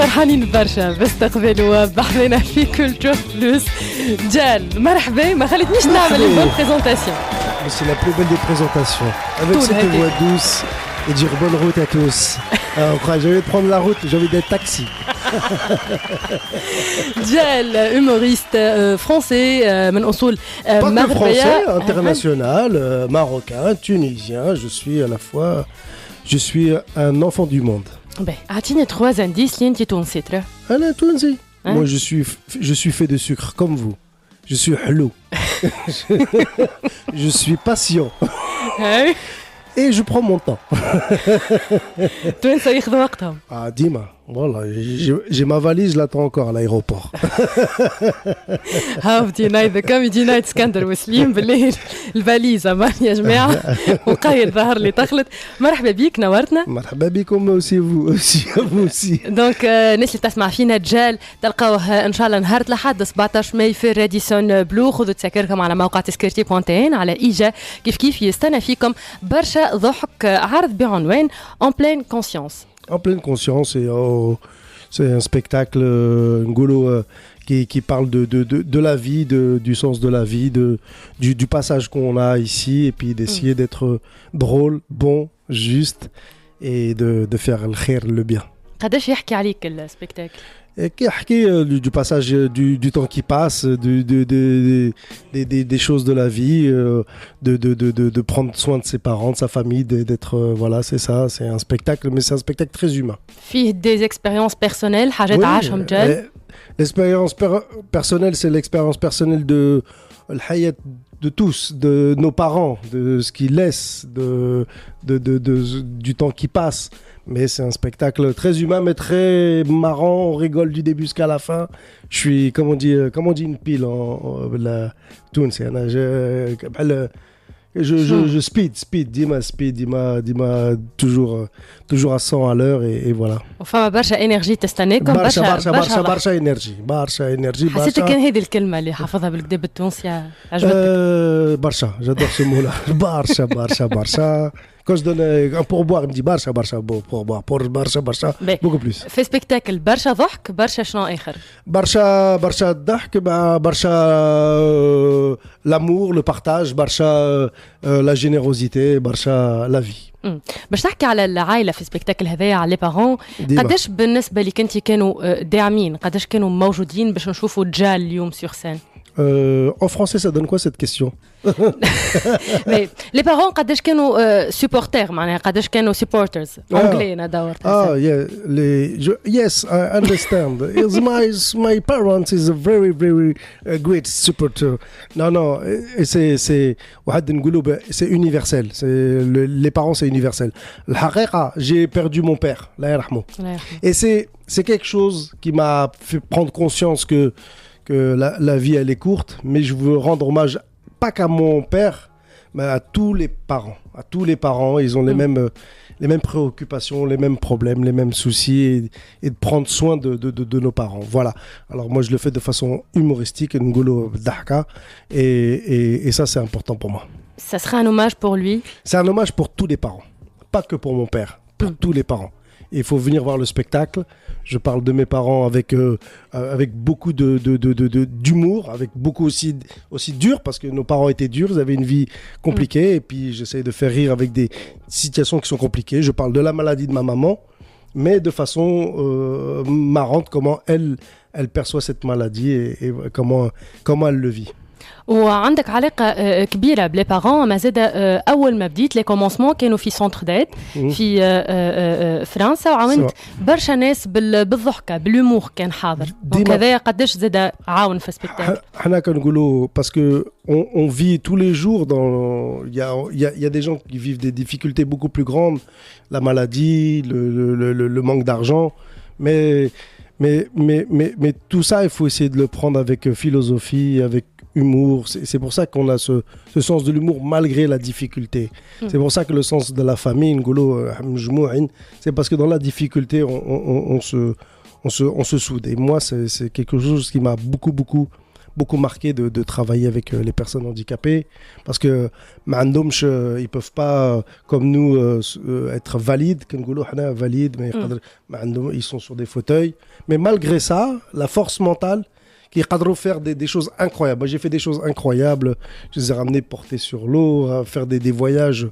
فرحانين برشا باستقبالوا بحذنا في كولتور بلوس. جال مرحبا، ما خلتنيش نعمل une bonne présentation. Mais c'est la plus belle des présentations. Avec cette voix douce et dire bonne route à tous. Alors, j'ai envie de prendre la route, j'ai envie d'être taxi. Jal, humoriste français, من أصول pas que français, international, marocain, tunisien. Je suis un enfant du monde. Ben, أعطيني 3 indices اللي أنت تونسي ترى. أنا تونسي. Moi, je suis fait de sucre comme vous. Je suis halou. Je suis patient. Et je prends mon temps. توانسة ياخذوا وقتهم. Ah, Dima, voilà, j'ai ma valise, je l'attends encore à l'aéroport. هاودي نايت كوميدي نايت اسكندر وسليم بالليل الفاليزة مان يا جماعة وقايد ظهر لي تخلط. مرحبا بيك نورتنا. مرحبا بكم aussi vous aussi. دونك الناس اللي تسمع فينا جال تلقاوه ان شاء الله نهار الأحد 17 ماي في راديسون بلو. خذوا تذاكركم على موقع تذكرتي بوانتين على إيجا. كيف يستنى فيكم برشا ضحك. عرض بعنوان En pleine conscience. En pleine conscience, et c'est un spectacle qui parle de la vie, du sens de la vie, du passage qu'on a ici, et puis d'essayer d'être drôle, bon, juste, et de faire le khair, le bien. قداش يحكي عليك السبيكتاكل؟ Qui du passage du temps qui passe, des choses de la vie, de prendre soin de ses parents, de sa famille, d'être voilà, c'est ça, c'est un spectacle, mais c'est un spectacle très humain. فيه des expériences personnelles حاجات عاشهم جال. L'expérience personnelle, c'est l'expérience personnelle de الحياة de tous, de nos parents, de ce qu'ils laissent, du temps qui passe. Mais c'est un spectacle très humain, mais très marrant. On rigole du début jusqu'à la fin. Je suis, comment on dit une pile en la tune, c'est je speed, Dima toujours à 100 à l'heure et voilà. وفما برشا انرجي تستناكم. برشا انرجي. حسيتك كان هذه الكلمه اللي حافظها بالكدا بالتونسي عجبتك؟ برشا, j'adore ce mot là. برشا. Quand je donne un pourboire, il me dit برشا pourboire, برشا, beaucoup plus. في سبيكتاكل برشا ضحك برشا شنو آخر؟ برشا الضحك, برشا l'amour, le partage, برشا la générosité, برشا la vie. باش تحكي على العائلة في سبيكتاكل هذايا على لي بارون، قداش بالنسبة لك انت كانوا داعمين، قداش كانوا موجودين باش نشوفوا جال اليوم سور سين؟ En français, ça donne quoi cette question? Les parents, قداش كانوا supporters معناها قداش كانوا supporters anglais أنا دورت. Yes, I understand. My parents is a very great supporter. Non, c'est واحد نقولوا c'est universel. Les parents c'est universel. الحقيقة, j'ai perdu mon père, الله يرحمه. Et c'est quelque chose qui m'a fait prendre conscience que la vie elle est courte, mais je veux rendre hommage pas qu'à mon père, mais à tous les parents. À tous les parents, ils ont les mêmes préoccupations, les mêmes problèmes, les mêmes soucis, et de prendre soin de nos parents. Voilà. Alors moi je le fais de façon humoristique, ngolo dahka, et ça c'est important pour moi. Ça sera un hommage pour lui? C'est un hommage pour tous les parents, pas que pour mon père, pour tous les parents. Il faut venir voir le spectacle. Je parle de mes parents avec beaucoup d'humour, avec beaucoup aussi dur, parce que nos parents étaient durs, ils avaient une vie compliquée, et puis j'essaie de faire rire avec des situations qui sont compliquées. Je parle de la maladie de ma maman, mais de façon marrante, comment elle perçoit cette maladie et comment elle le vit. وعندك علاقة كبيرة بلي بارون. ما زاد أول ما بديت لي كومونسمون كانوا في سونتر ديت في فرنسا، وعاونت برشا ناس بالضحكة بالهموغ كان حاضر. دونك هذا قداش زاد عاون في السبيكتاكل؟ حنا كنقولوا باسكو on vit tous les jours dans il y a des gens qui vivent des difficultés beaucoup plus grandes, la maladie, le manque d'argent, mais tout ça il faut essayer de le prendre avec philosophie, avec humour. C'est pour ça qu'on a ce sens de l'humour malgré la difficulté. C'est pour ça que le sens de la famille, c'est parce que dans la difficulté, on se soude. Et moi, c'est quelque chose qui m'a beaucoup beaucoup marqué de travailler avec les personnes handicapées parce que ils peuvent pas comme nous être valides, ils sont sur des fauteuils, mais malgré ça la force mentale qui peuvent faire des choses incroyables. Moi, j'ai fait des choses incroyables, je les ai ramenés porter sur l'eau, faire des voyages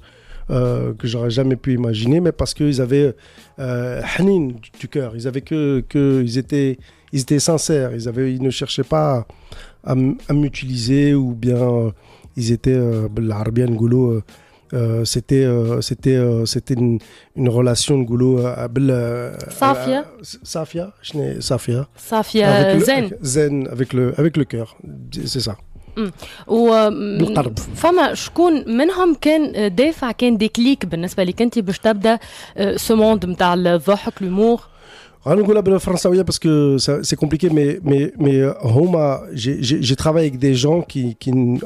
que j'aurais jamais pu imaginer, mais parce qu'ils avaient hanin du cœur, ils étaient sincères, ils ne cherchaient pas à m'utiliser ou bien ils étaient l'arabian goulou c'était une relation de goulou Safia zen avec le cœur, c'est ça. فما شكون منهم كان دافع كان ديكليك بالنسبه لك انت باش تبدا سو موند نتاع الضحك l'humour غنقولها بالفرنساويه parce que c'est compliqué mais هما j'ai travaillé avec des gens qui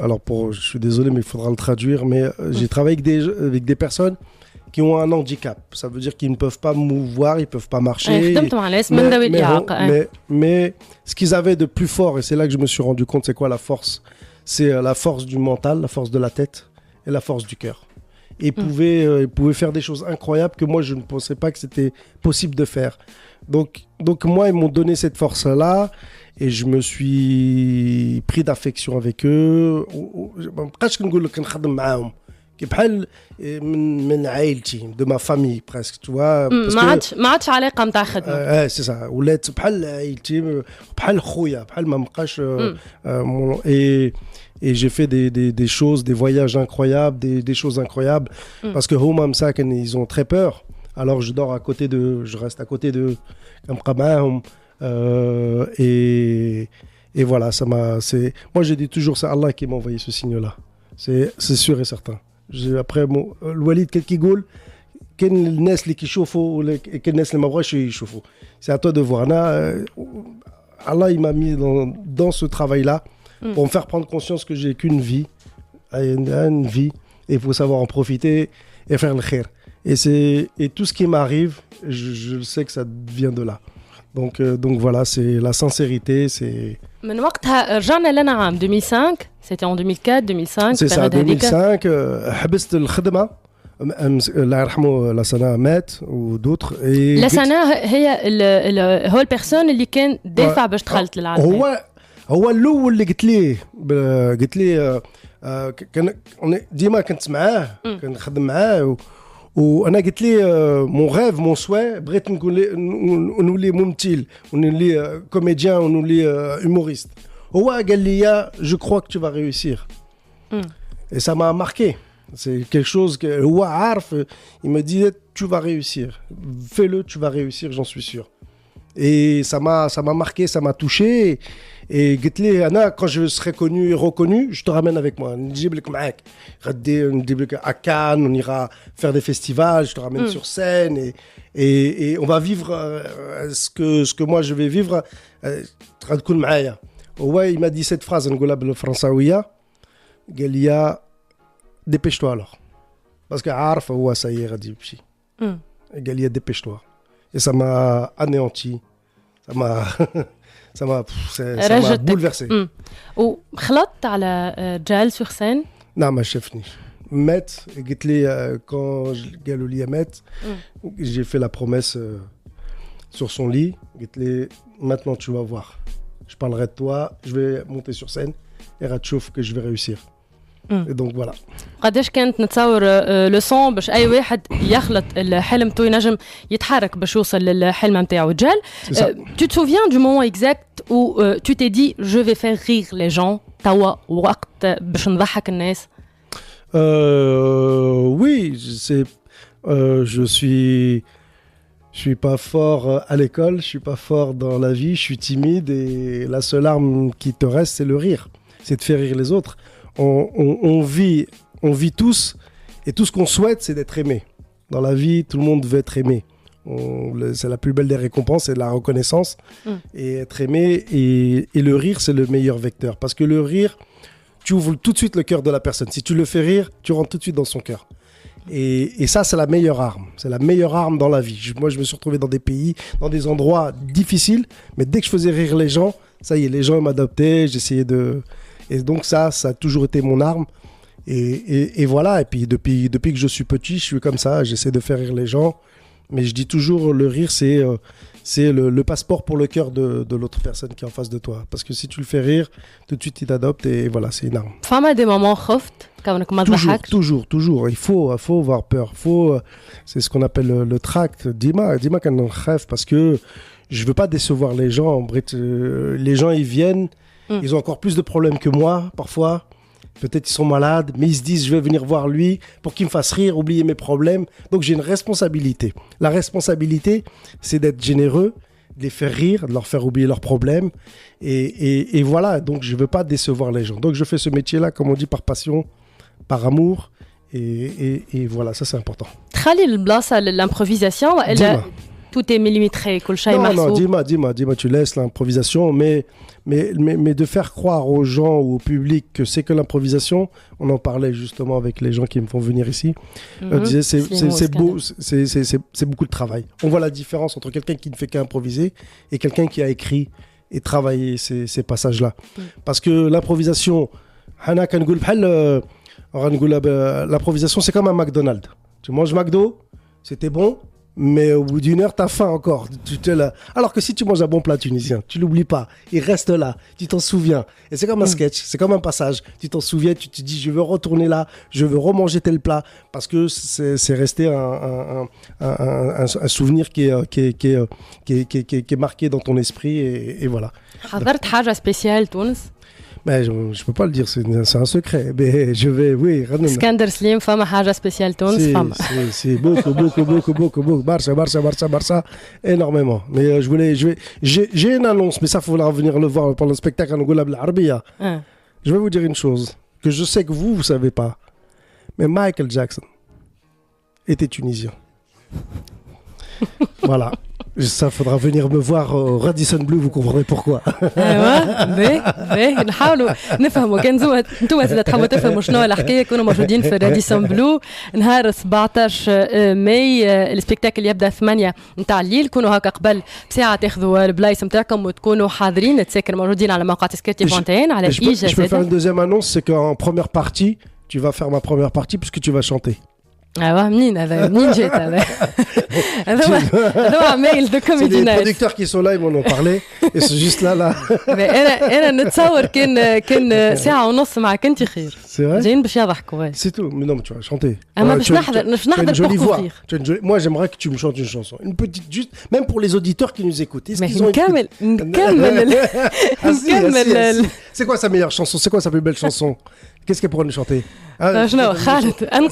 alors je suis désolé mais il faudra le traduire mais j'ai travaillé avec des personnes qui ont un handicap, ça veut dire qu'ils ne peuvent pas mouvoir, ils ne peuvent pas marcher. Mais ce qu'ils avaient de plus fort, et c'est là que je me suis rendu compte, c'est quoi la force? C'est la force du mental, la force de la tête et la force du cœur. Et ils pouvaient faire des choses incroyables que moi, je ne pensais pas que c'était possible de faire. Donc moi, ils m'ont donné cette force-là et je me suis pris d'affection avec eux. بحال من عائلتي de ma famille presque tu vois ما عادش علاقه نتاع خدمه سي سا ولات بحال عائلتي بحال خويا بحال ما بقاش et j'ai fait des choses, des voyages incroyables, des choses incroyables parce que huma مساكن ils ont très peur, alors je reste à côté de et voilà moi je dis toujours c'est Allah qui m'a envoyé ce signe là, c'est sûr et certain. Après الوالد كي يقول كاين الناس اللي كيشوفوا وكاين الناس اللي ما بغاوش يشوفوا. C'est à toi de voir. Allah il m'a mis dans ce travail là pour me faire prendre conscience que j'ai qu'une vie, une vie, et il faut savoir en profiter et faire le khair. Et tout ce qui m'arrive, je sais que ça vient de là. Donc voilà, c'est la sincérité, c'est من وقتها رجعنا لنا عام 2005, c'était en 2004 2005. C'est ça, 2005 حبست الخدمة الله يرحمه لسنا مات ودوتر. لسنا هو البيرسون اللي كان دافع باش دخلت للعالم. هو الاول اللي قلت لي كان ديما كنت معاه كنخدم معاه وانا قلت لي مون غيف مون سوا بغيت نولي ممثل ونولي كوميديان ونولي هوموريست. هو قال لي je crois que tu vas réussir. Et ça m'a marqué. C'est quelque chose que هو عارف, il me dit tu vas réussir, fais-le, tu vas réussir, j'en suis sûr. Et ça m'a marqué, ça m'a touché. Et قلت لي انا quand je serai connu et reconnu, je te ramène avec moi, نجيب لك معاك غادي نجيب لك à Cannes, on ira faire des festivals, je te ramène sur scène et on va vivre ce que moi je vais vivre. تكون معايا. هو il m'a dit cette phrase نقولها بالفرنساويه, قال لي dépêche-toi alors parce que عارف هو ça y est غادي يمشي. قال لي dépêche-toi. Et ça m'a anéanti, ça m'a bouleversé. وخلطت على جال sur scène؟ نعم ما شافنيش. مات قلت لي quand قالوا لي مات, j'ai fait la promesse sur son lit, قلت لي maintenant tu vas voir, je parlerai de toi, je vais monter sur scène et راتشوف que je vais réussir. Et donc voilà. قداش كانت نتصور لو سون باش اي واحد يخلط الحلم تو ينجم يتحرك باش يوصل للحلم نتاعو جال. Tu te souviens du moment exact où tu t'es dit je vais faire rire les gens توا وقت باش نضحك الناس؟ Oui, je suis pas fort à l'école, je suis pas fort dans la vie, je suis timide et la seule arme qui te reste c'est le rire, c'est de faire rire les autres. On vit tous, et tout ce qu'on souhaite, c'est d'être aimé. Dans la vie, tout le monde veut être aimé. C'est la plus belle des récompenses, c'est la reconnaissance. Et être aimé, et le rire, c'est le meilleur vecteur. Parce que le rire, tu ouvres tout de suite le cœur de la personne. Si tu le fais rire, tu rentres tout de suite dans son cœur. Et ça, c'est la meilleure arme. C'est la meilleure arme dans la vie. Moi, je me suis retrouvé dans des pays, dans des endroits difficiles, mais dès que je faisais rire les gens, Ça y est, les gens m'adoptaient, j'essayais de... Et donc ça a toujours été mon arme. Et voilà, et puis depuis que je suis petit, je suis comme ça, j'essaie de faire rire les gens. Mais je dis toujours, le rire, c'est le passeport pour le cœur de l'autre personne qui est en face de toi. Parce que si tu le fais rire, tout de suite, il t'adopte et voilà, c'est une arme. فما des moments خفت كونك ما تضحكش. Toujours. Il faut avoir peur. C'est ce qu'on appelle le tract. Dima quand on rêve parce que je veux pas décevoir les gens. En bref, les gens, ils viennent, ils ont encore plus de problèmes que moi, parfois. Peut-être ils sont malades, mais ils se disent je vais venir voir lui pour qu'il me fasse rire, oublier mes problèmes. Donc j'ai une responsabilité. La responsabilité, c'est d'être généreux, de les faire rire, de leur faire oublier leurs problèmes. Et voilà, donc je ne veux pas décevoir les gens. Donc je fais ce métier-là, comme on dit, par passion, par amour. Et voilà, ça c'est important. تخلي البلاصة l'improvisation elle tout est millimétré كل شيء محسوب. Non, dis-moi, tu laisses l'improvisation, mais de faire croire aux gens ou au public que c'est que l'improvisation, on en parlait justement avec les gens qui me font venir ici, on disait c'est beau, c'est beaucoup de travail. On voit la différence entre quelqu'un qui ne fait qu'improviser et quelqu'un qui a écrit et travaillé ces passages-là. Parce que l'improvisation, l'improvisation c'est comme un McDonald's. Tu manges McDo, c'était bon, mais au bout d'une heure, t'as faim encore. Alors que si tu manges un bon plat tunisien, tu l'oublies pas. Il reste là. Tu t'en souviens. Et c'est comme un sketch. C'est comme un passage. Tu t'en souviens. Tu te dis, je veux retourner là. Je veux remanger tel plat. Parce que c'est resté un souvenir qui est marqué dans ton esprit. Et voilà. حضرت حاجة spéciale تونس؟ Mais je ne peux pas le dire, c'est un secret. Mais je vais, oui. Skander Slim, femme حاجة spéciale Tunis, femme. C'est beaucoup. Barça, énormément. Mais j'ai une annonce, mais ça, il faudra venir le voir pendant le spectacle à Ngoula Blarabia. Je vais vous dire une chose que je sais que vous ne savez pas. Mais Michael Jackson était tunisien. Voilà. Ça faudra venir me voir au Radisson Blu, vous comprendrez pourquoi. باهي نحاولوا نفهموا كان انتم تحبوا تفهموا شنو الحكايه كونوا موجودين في راديسون بلو نهار 17 ماي السبيكتاكل يبدا 8 نتاع الليل كونوا هكا قبل بساعه تاخذوا البلايص نتاعكم وتكونوا حاضرين تسكر موجودين على موقع تذكرتي فونتين على الايجا. Je peux faire une deuxième annonce, c'est qu'en première partie, tu vas faire ma première partie puisque tu vas chanter. منين جيت هذا عمايل دو كوميدي نايت. Les producteurs qui sont là, ils m'en ont parlé et c'est juste là. انا نتصور كان ساعه ونص معك انت خير. جايين باش يضحكوا. C'est tout. Mais non, mais tu vas chanter. اما باش نحضر pour couvrir. Moi, j'aimerais que tu me chantes une chanson, une petite juste, même pour les auditeurs qui nous écoutent. Est-ce qu'ils ont نكمل. C'est quoi sa meilleure chanson? C'est quoi sa plus belle chanson? Qu'est-ce qu'elle pourrait nous chanter?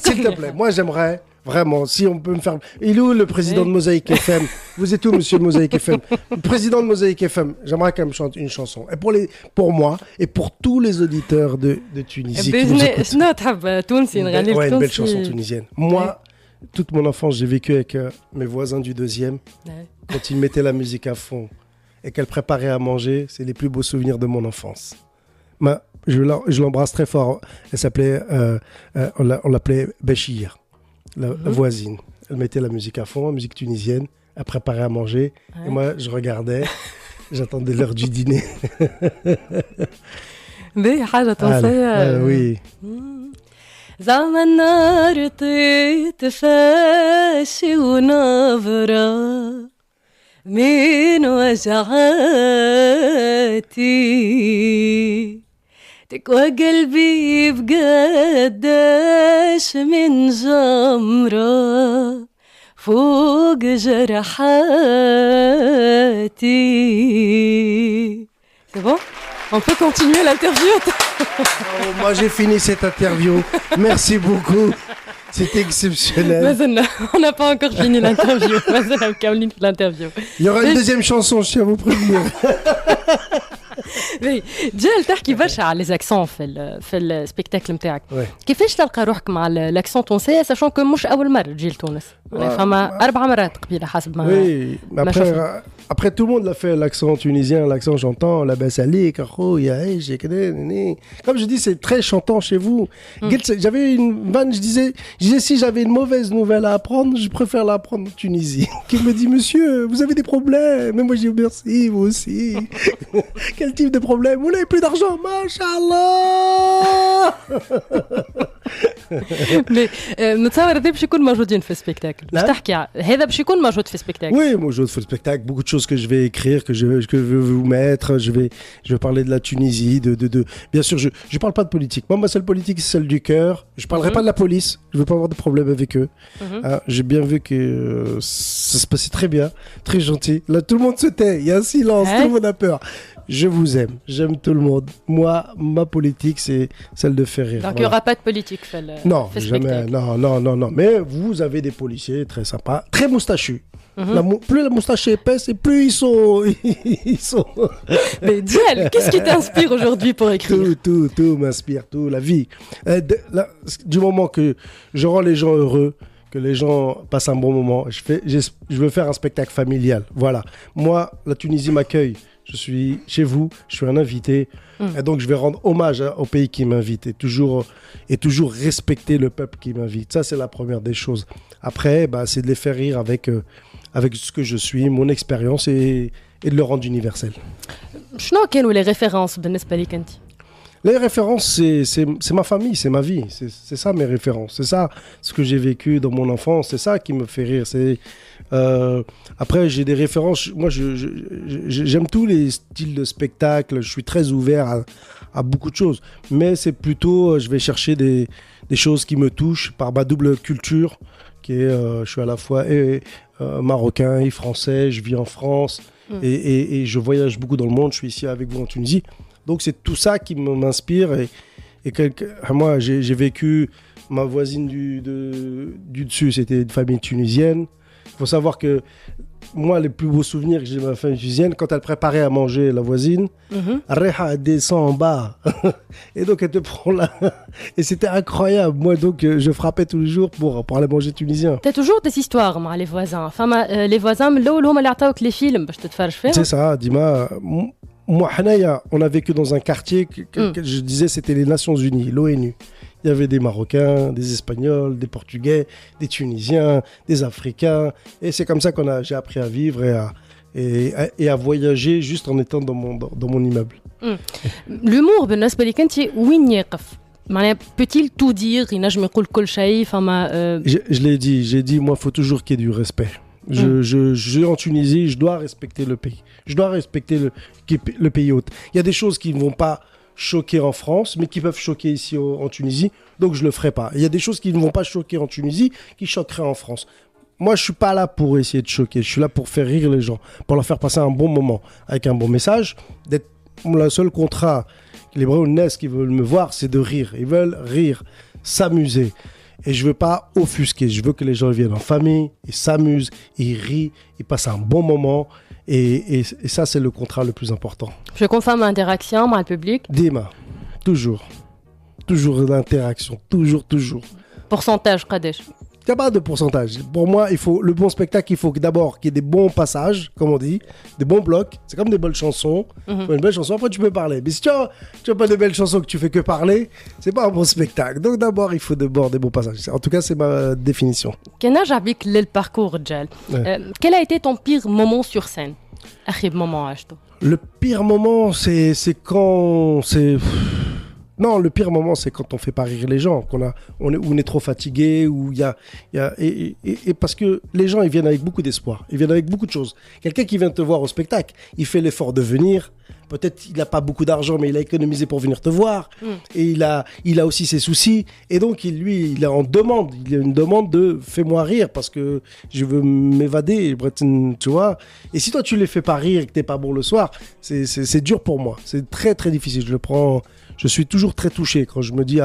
S'il te plaît, moi j'aimerais vraiment, si on peut me faire... Il est où le président de Mosaïque FM? Vous êtes où, monsieur de Mosaïque FM? Le président de Mosaïque FM, j'aimerais qu'elle me chante une chanson. Et pour moi, et pour tous les auditeurs de Tunisie qui nous écoutent. Ouais, une belle chanson tunisienne. Moi, toute mon enfance, j'ai vécu avec mes voisins du 2e. Quand ils mettaient la musique à fond et qu'elle préparait à manger, c'est les plus beaux souvenirs de mon enfance. Je l'embrasse très fort. Elle s'appelait, on l'appelait Béchir, la voisine. Elle mettait la musique à fond, la musique tunisienne. Elle préparait à manger. Et moi, je regardais. J'attendais l'heure du dîner. Oui. زمن نار تفاشي ونبرة من وجعاتي تكوى قلبي بقداش من جمرة فوق جرحاتي. C'est bon? On peut continuer l'interview. Moi j'ai fini cette interview. Merci beaucoup. C'était exceptionnel. On n'a pas encore fini l'interview. Il y aura une deuxième chanson, je tiens à vous prévenir. جال تحكي برشا على لي زاكسون في السبيكتاكل نتاعك. كيفاش تلقى روحك مع الاكسون التونسيه ساشون كو مش اول مره تجي لتونس؟ فما 4 مرات قبيله حسب ما. Oui, après Après, tout le monde l'a fait, l'accent tunisien, l'accent chantant, la basse ali, comme je dis, c'est très chantant chez vous. J'avais une vanne, je disais, si j'avais une mauvaise nouvelle à apprendre, je préfère l'apprendre en Tunisie. Qui me dit, monsieur, vous avez des problèmes. Mais moi, je dis, merci, vous aussi. Quel type de problème? Vous n'avez plus d'argent, machallah. Mais نتصور هذا باش يكون موجودين في السبيكتاكل باش تحكي هذا باش يكون موجود في السبيكتاكل. Oui, موجود في السبيكتاكل, beaucoup de choses que je vais écrire, que je vais vous mettre, je vais parler de la Tunisie, bien sûr, je parle pas de politique. Moi, ma seule politique, c'est celle du cœur. Je parlerai pas de la police, je veux pas avoir de problème avec eux. J'ai bien vu que ça se passait très bien, très gentil. Là, tout le monde se tait, il y a un silence, tout le monde a peur. Je vous aime, j'aime tout le monde. Moi, ma politique, c'est celle de faire rire. Donc, il n'y aura pas de politique. Non, jamais. Non. Mais vous avez des policiers très sympas, très moustachus. Plus la moustache est épaisse, et plus ils sont... Mais Djel, qu'est-ce qui t'inspire aujourd'hui pour écrire? Tout m'inspire, tout, la vie. Du moment que je rends les gens heureux, que les gens passent un bon moment, je veux faire un spectacle familial. Voilà. Moi, la Tunisie m'accueille. Je suis chez vous, je suis un invité, et donc je vais rendre hommage au pays qui m'invite et toujours respecter le peuple qui m'invite. Ça, c'est la première des choses. Après, c'est de les faire rire avec ce que je suis, mon expérience et de le rendre universel. شنو كانوا les références بالنسبة ليك أنت؟ Les références, c'est ma famille, c'est ma vie. C'est ça mes références. C'est ça ce que j'ai vécu dans mon enfance. C'est ça qui me fait rire. Après, j'ai des références. Moi, j'aime tous les styles de spectacle. Je suis très ouvert à beaucoup de choses. Mais c'est plutôt, je vais chercher des choses qui me touchent par ma double culture. Je suis à la fois marocain et français. Je vis en France et je voyage beaucoup dans le monde. Je suis ici avec vous en Tunisie. Donc c'est tout ça qui m'inspire moi j'ai vécu ma voisine du dessus, c'était une famille tunisienne. Il faut savoir que moi les plus beaux souvenirs que j'ai de ma famille tunisienne, quand elle préparait à manger, la voisine, elle descend en bas et donc elle te prend là et c'était incroyable. Moi donc je frappais tous les jours pour aller manger tunisien. T'as toujours des histoires avec les voisins. Enfin, les voisins من الأول هما اللي عطاوك les films باش تتفرج فيهم. C'est ça, Dima. Moi, Hanaya, on a vécu dans un quartier que je disais c'était les Nations Unies, l'ONU. Il y avait des Marocains, des Espagnols, des Portugais, des Tunisiens, des Africains. Et c'est comme ça j'ai appris à vivre et à voyager juste en étant dans mon immeuble. L'humour, بالنسبة لك أنت وين يقف؟ معناها peut-il tout dire؟ ينجم يقول كل شيء فما. Je l'ai dit, j'ai dit moi, il faut toujours qu'il y ait du respect. Je en Tunisie, je dois respecter le pays. Je dois respecter le pays hôte. Il y a des choses qui ne vont pas choquer en France, mais qui peuvent choquer ici en Tunisie, donc je ne le ferai pas. Il y a des choses qui ne vont pas choquer en Tunisie, qui choqueraient en France. Moi, je ne suis pas là pour essayer de choquer. Je suis là pour faire rire les gens, pour leur faire passer un bon moment, avec un bon message. Le seul contrat que les Brownness qui veulent me voir, c'est de rire. Ils veulent rire, s'amuser. Et je veux pas offusquer, je veux que les gens viennent en famille, ils s'amusent, ils rient, ils passent un bon moment. Et ça, c'est le contrat le plus important. Je confirme l'interaction avec le public. Dima, toujours. Toujours l'interaction, toujours. Pourcentage, قداش? Il n'y a pas de pourcentage. Pour moi, le bon spectacle, il faut d'abord qu'il y ait des bons passages, comme on dit, des bons blocs. C'est comme des belles chansons. Une belle chanson, après tu peux parler. Mais si tu n'as pas de belles chansons que tu fais que parler, c'est pas un bon spectacle. Donc d'abord, il faut d'abord des bons passages. En tout cas, c'est ma définition. كنرجع بيك للparcours Djal. Quel a été ton pire moment sur scène? أخيب moment عشته. Le pire moment, c'est quand Non, le pire moment, c'est quand on fait pas rire les gens, on est trop fatigué, et parce que les gens, ils viennent avec beaucoup d'espoir, ils viennent avec beaucoup de choses. Quelqu'un qui vient te voir au spectacle, il fait l'effort de venir. Peut-être il n'a pas beaucoup d'argent, mais il a économisé pour venir te voir. Et il a aussi ses soucis. Et donc, il est en demande. Il y a une demande de fais-moi rire parce que je veux m'évader, tu vois. Et si toi, tu les fais pas rire et que t'es pas bon le soir, c'est dur pour moi. C'est très, très difficile. Je suis toujours très touché quand je me dis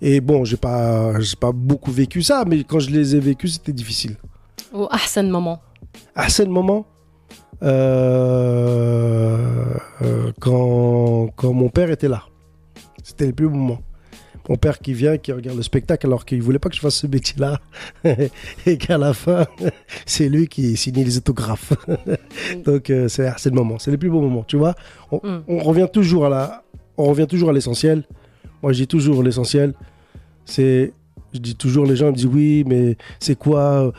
et bon, j'ai pas beaucoup vécu ça, mais quand je les ai vécus, c'était difficile. Ou أحسن moment. أحسن moment. Quand mon père était là, c'était le plus beau moment. Mon père qui vient, qui regarde le spectacle alors qu'il voulait pas que je fasse ce métier-là. Et qu'à la fin, c'est lui qui signe les autographes. Donc c'est le moment, c'est les plus beaux moments, tu vois. On revient toujours à l'essentiel. Moi, je dis toujours l'essentiel, je dis toujours, les gens me disent oui, mais c'est quoi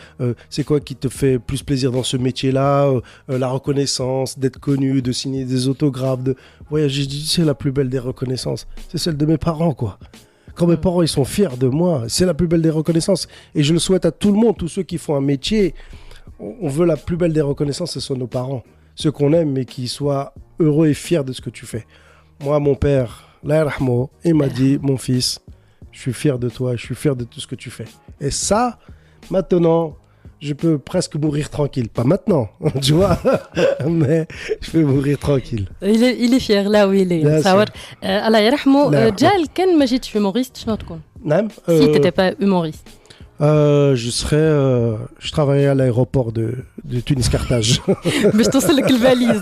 qui te fait plus plaisir dans ce métier-là, la reconnaissance, d'être connu, de signer des autographes, de voyager. Je dis, c'est la plus belle des reconnaissances, c'est celle de mes parents, quoi. Quand mes parents ils sont fiers de moi, c'est la plus belle des reconnaissances. Et je le souhaite à tout le monde, tous ceux qui font un métier. On veut la plus belle des reconnaissances, ce sont nos parents, ceux qu'on aime, mais qui soient heureux et fiers de ce que tu fais. Moi, mon père, Allah yarhamou, il m'a dit, mon fils, je suis fier de toi, je suis fier de tout ce que tu fais. Et ça, maintenant, je peux presque mourir tranquille. Pas maintenant, tu vois, mais je peux mourir tranquille. Il est fier là où il est. Allah yarhamou. Djal, quand ما جيتش humoriste, شنو تكون؟ نعم. Si t'étais pas humoriste. Je travaillais à l'aéroport de Tunis-Carthage. باش توصل لك الفاليز.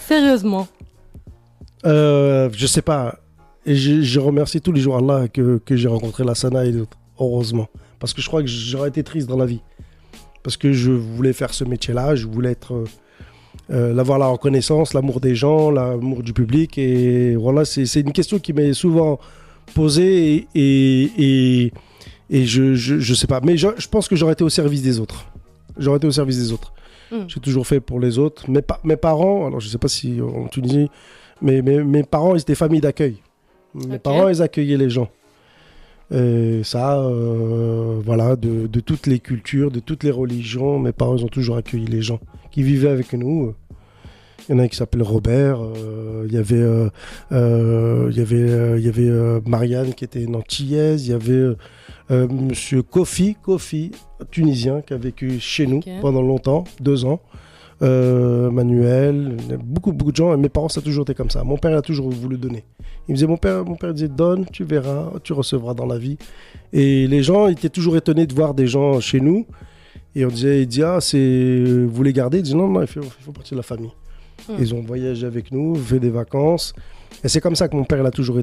Sérieusement. Je sais pas. Et je remercie tous les jours Allah que j'ai rencontré la Sana et d'autres, heureusement. Parce que je crois que j'aurais été triste dans la vie. Parce que je voulais faire ce métier-là, je voulais avoir la reconnaissance, l'amour des gens, l'amour du public. Et voilà, c'est une question qui m'est souvent posée et je sais pas. Mais je pense que j'aurais été au service des autres. J'aurais été au service des autres. J'ai toujours fait pour les autres. Mes parents, alors je sais pas si en Tunisie, mais mes parents, ils étaient famille d'accueil. Mes parents, ils accueillaient les gens. Et ça, voilà, de toutes les cultures, de toutes les religions, mes parents, ils ont toujours accueilli les gens qui vivaient avec nous. Il y en a un qui s'appelle Robert, il y avait Marianne qui était une Antillaise, il y avait monsieur Kofi, tunisien, qui a vécu chez nous pendant longtemps, 2 ans. Manuel, beaucoup de gens, et mes parents ça a toujours été comme ça. Mon père il a toujours voulu donner. Il me disait, mon père disait donne, tu verras, tu recevras dans la vie. Et les gens étaient toujours étonnés de voir des gens chez nous. Et il dit vous les gardez? Ils disaient non, il faut partir de la famille. Ils ont voyagé avec nous, fait des vacances. Et c'est comme ça que mon père il a toujours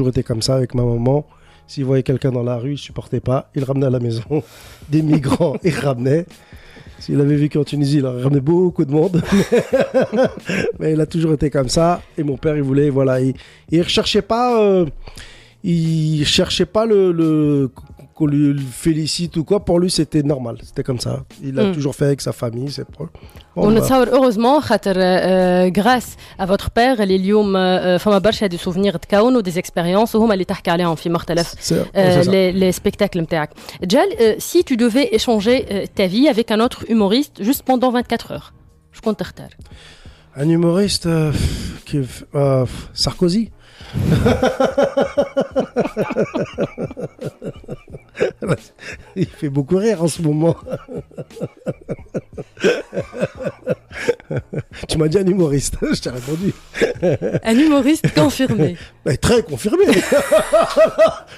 été comme ça avec ma maman. S'il voyait quelqu'un dans la rue, il supportait pas, il ramenait à la maison. Des migrants, il ramenait. S'il avait vécu en Tunisie, il aurait ramené beaucoup de monde. Mais il a toujours été comme ça. Et mon père, il voulait, voilà, il recherchait pas, qu'on lui félicite ou quoi. Pour lui, c'était normal. C'était comme ça. Il a toujours fait avec sa famille, ses proches. ونتصور heureusement خاطر grâce à votre père اللي اليوم فما برشا دي سوفينير تكونوا دي اكسبيريونس وهما اللي تحكي عليهم في مختلف les spectacles نتاعك. Djal, si tu devais échanger ta vie avec un autre humoriste juste pendant 24 heures, شكون تختار؟ Un humoriste Sarkozy. Il fait beaucoup rire en ce moment. Tu m'as dit un humoriste, je t'ai répondu. Un humoriste confirmé. Mais très confirmé.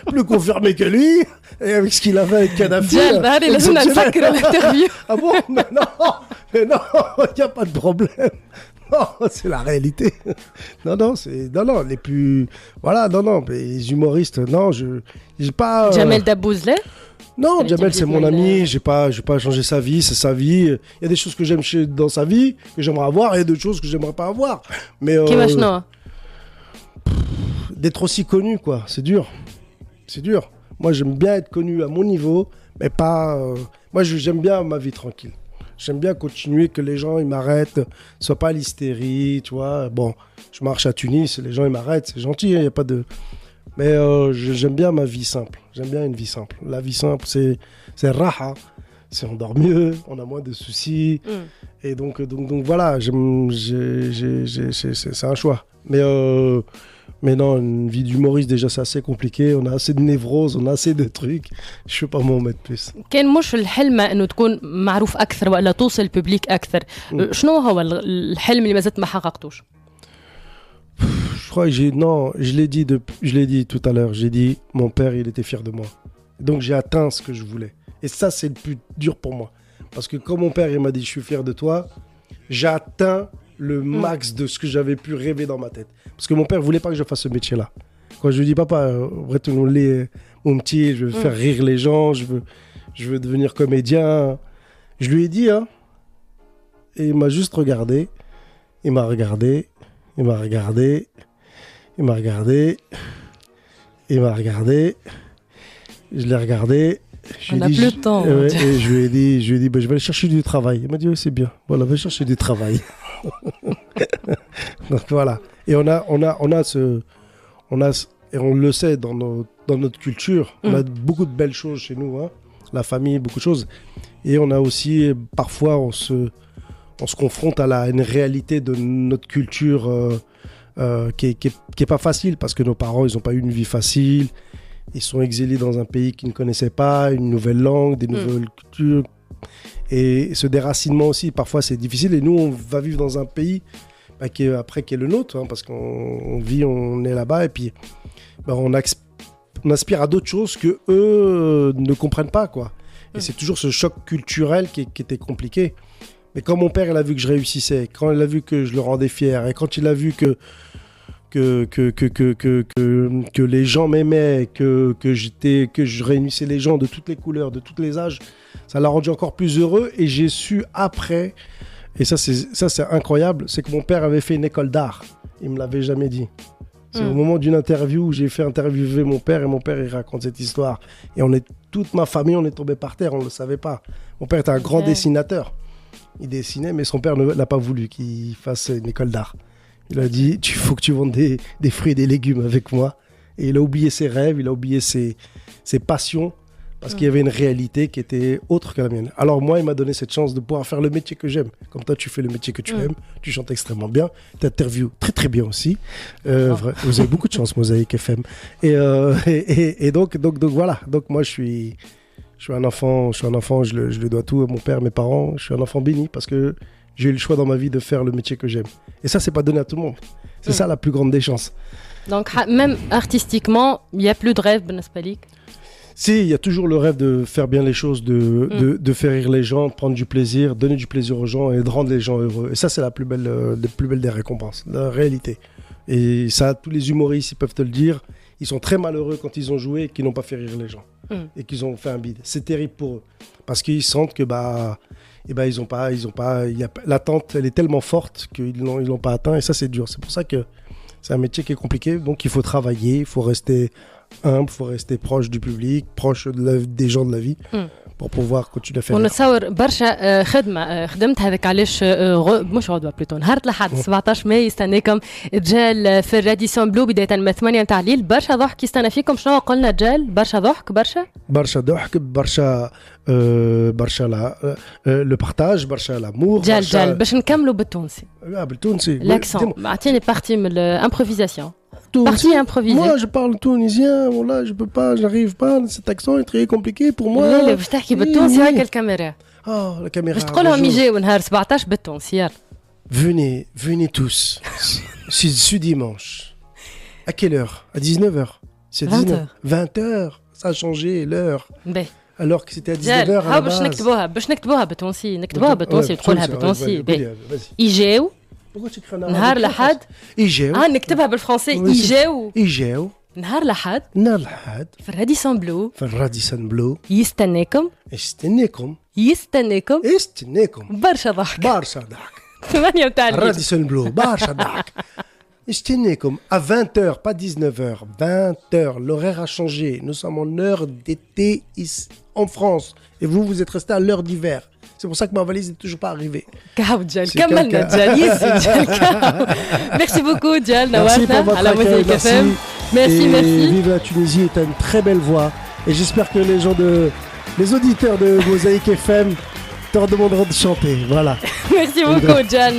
Plus confirmé que lui. Et avec ce qu'il avait avec Kadhafi. Ah bon? Mais non, il n'y a pas de problème. Non, c'est la réalité. Non, les plus... Voilà, mais les humoristes, non, j'ai pas... Jamel Debbouze? Non, Jamel, c'est mon ami, j'ai pas changé sa vie, c'est sa vie. Il y a des choses que j'aime dans sa vie, que j'aimerais avoir, et d'autres choses que j'aimerais pas avoir. Mais... d'être aussi connu, quoi, c'est dur. C'est dur. Moi, j'aime bien être connu à mon niveau, mais pas... Moi, j'aime bien ma vie tranquille. J'aime bien continuer, que les gens ils m'arrêtent, soit pas l'hystérie, tu vois. Bon, je marche à Tunis, les gens ils m'arrêtent, c'est gentil, il y a pas de... Mais j'aime bien ma vie simple. J'aime bien une vie simple. La vie simple, c'est raha. On dort mieux, on a moins de soucis. Et donc voilà, c'est un choix. Mais non, une vie d'humoriste, déjà, c'est assez compliqué. On a assez de névroses, on a assez de trucs. Je ne peux pas m'en mettre plus. كان مش الحلم انه تكون معروف اكثر ولا توصل الببليك اكثر. شنو هو الحلم اللي ما زلت ما حققتوش؟ Je crois que je l'ai dit tout à l'heure. J'ai dit, mon père, il était fier de moi. Donc j'ai atteint ce que je voulais. Et ça, c'est le plus dur pour moi. Parce que quand mon père, il m'a dit, je suis fier de toi, j'ai atteint le max de ce que j'avais pu rêver dans ma tête. Parce que mon père voulait pas que je fasse ce métier-là. Quand je lui dis papa, mon petit, je veux faire rire les gens, je veux devenir comédien. Je lui ai dit, hein, et il m'a juste regardé. Il m'a regardé. Je l'ai regardé. On n'a plus le temps. Et je lui ai dit, je vais aller chercher du travail. Il m'a dit, oui, c'est bien. Voilà, va chercher du travail. Donc voilà. Et on a et on le sait dans notre culture. On a beaucoup de belles choses chez nous, hein. La famille, beaucoup de choses. Et on a aussi, parfois, on se confronte à une réalité de notre culture qui est pas facile, parce que nos parents, ils n'ont pas eu une vie facile. Ils sont exilés dans un pays qu'ils ne connaissaient pas, une nouvelle langue, des nouvelles cultures. Et ce déracinement aussi, parfois, c'est difficile. Et nous, on va vivre dans un pays qui est le nôtre, hein, parce qu'on est là-bas. Et puis, on aspire à d'autres choses que eux ne comprennent pas, quoi. Et c'est toujours ce choc culturel qui était compliqué. Mais quand mon père, il a vu que je réussissais, quand il a vu que je le rendais fier, et quand il a vu que les gens m'aimaient, que je réunissais les gens de toutes les couleurs, de tous les âges, ça l'a rendu encore plus heureux. Et j'ai su après, et ça c'est incroyable, c'est que mon père avait fait une école d'art. Il me l'avait jamais dit. C'est au moment d'une interview où j'ai fait interviewer mon père, et mon père, il raconte cette histoire. Et toute ma famille, on est tombé par terre, on ne le savait pas. Mon père était un grand dessinateur. Il dessinait, mais son père n'a pas voulu qu'il fasse une école d'art. Il a dit, il faut que tu vendes des fruits et des légumes avec moi. Et il a oublié ses rêves, il a oublié ses passions, parce qu'il y avait une réalité qui était autre que la mienne. Alors moi, il m'a donné cette chance de pouvoir faire le métier que j'aime. Comme toi, tu fais le métier que tu aimes, tu chantes extrêmement bien, tu interviews très très bien aussi. Vous avez beaucoup de chance, Mosaïque FM. Et donc voilà. Donc moi, je suis un enfant, je le dois tout à mon père, mes parents. Je suis un enfant béni parce que j'ai eu le choix dans ma vie de faire le métier que j'aime. Et ça, c'est pas donné à tout le monde. C'est ça la plus grande des chances. Donc, même artistiquement, il n'y a plus de rêve, Ben Aspalik? Si, il y a toujours le rêve de faire bien les choses, de faire rire les gens, de prendre du plaisir, donner du plaisir aux gens et de rendre les gens heureux. Et ça, c'est la plus belle des récompenses, la réalité. Et ça, tous les humoristes, ils peuvent te le dire. Ils sont très malheureux quand ils ont joué et qu'ils n'ont pas fait rire les gens. Et qu'ils ont fait un bide. C'est terrible pour eux. Parce qu'ils sentent que l'attente, elle est tellement forte qu'ils l'ont pas atteint. Et ça, c'est dur. C'est pour ça que c'est un métier qui est compliqué. Donc, il faut travailler, il faut rester humble, il faut rester proche du public, proche des gens de la vie. pour pouvoir continuer à faire. ونتصور برشا خدمه خدمت هذاك علاش مش غدوه بلوتو نهار الاحد 17 ماي يستناكم رجال في الراديسون بلو بدايه من 8 نتاع الليل. برشا ضحك يستنى فيكم. شنو قلنا رجال؟ برشا ضحك برشا ضحك برشا لو بارتاج برشا لامور جال باش نكملوا بالتونسي. بالتونسي l'accent. اعطيني بارتي من الامبروفيزاسيون. Partie improvisée. Moi, je parle tunisien. Voilà, je peux pas, j'arrive pas. Cet accent est très compliqué pour moi. لا باش تحكي بالتونسي هكا الكاميرا. La caméra. باش تقول لهم يجيو نهار 17 بالتونسي يلا. Venez tous. Ce dimanche. À quelle heure? À 19h. C'est 20h. Ça a changé l'heure. Alors que c'était à 19h à la base. باش نكتبوها بالتونسي. نكتبوها بالتونسي تقولها بالتونسي. يجيو نهار الأحد يجيو نكتبها بالفرنسي. يجيو نهار الأحد في الراديسون بلو يستناكم برشا ضحك 8 نتاع الليل الراديسون بلو برشا ضحك يستناكم à 20h pas 19h 20h. L'horaire a changé. Nous sommes en heure d'été en France et vous êtes resté à l'heure d'hiver. C'est pour ça que ma valise n'est toujours pas arrivée. Merci beaucoup, Dial. Merci pour votre accueil. Merci. Vive la Tunisie est une très belle voix. Et j'espère que les auditeurs de Mosaïque FM te demanderont de chanter. Voilà. Merci beaucoup, Dial.